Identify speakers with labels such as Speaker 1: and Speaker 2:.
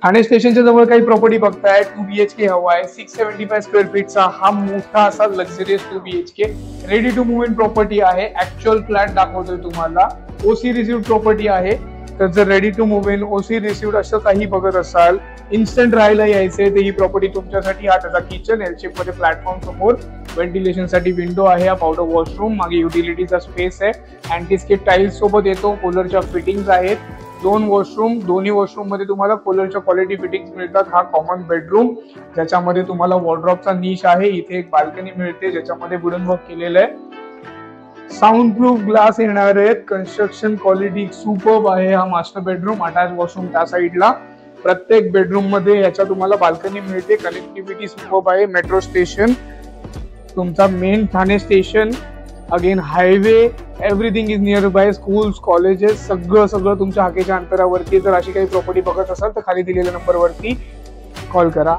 Speaker 1: ठाणे स्टेशनच्या जवळ काही प्रॉपर्टी बघताय, 2BHK हवा आहे, 675 स्क्वेअर फीटचा हा मोठा असा luxurious 2BHK ready to move in property आहे. ऍक्च्युअल फ्लॅट दाखवतोय तुम्हाला. ओसी रिसिव्ड प्रॉपर्टी आहे. तर जर ready to move in, OC received असं काही बघत असाल, इन्स्टंट राहायला यायचंय, तर ही प्रॉपर्टी तुमच्यासाठी. हा त्याचा किचन, एल शेप मध्ये प्लॅटफॉर्म समोर व्हेंटिलेशन साठी विंडो आहे, हा पावडर वॉशरूम, मागे युटिलिटीचा स्पेस आहे, अँटीस्केप टाइल्स सोबत येतो, कोलरच्या फिटिंग्स आहेत, 2 वॉशरूम, दोन्ही वॉशरूम मध्ये तुम्हाला कोलरच्या क्वालिटी फिटिंग्स मिळतात. हा कॉमन बेडरूम ज्याच्यामध्ये तुम्हाला वॉर्डरॉबचा निश आहे. इथे एक बाल्कनी मिळते ज्याच्यामध्ये वुडन वर्क केलेलं आहे. साऊंड प्रूफ ग्लास येणार आहेत. कन्स्ट्रक्शन क्वालिटी सुपर्ब आहे. हा मास्टर बेडरूम, अटॅच वॉशरूम त्या साईडला. प्रत्येक बेडरूम मध्ये याच्या तुम्हाला बाल्कनी मिळते. कनेक्टिव्हिटी सुपर्ब आहे. मेट्रो स्टेशन, तुमचा main Thane station, again highway, everything is near by, schools, colleges, सगळं तुमच्या हाकेच्या अंतरावरती. जर अशी काही प्रॉपर्टी बघत असाल तर खाली दिलेल्या नंबरवरती कॉल करा.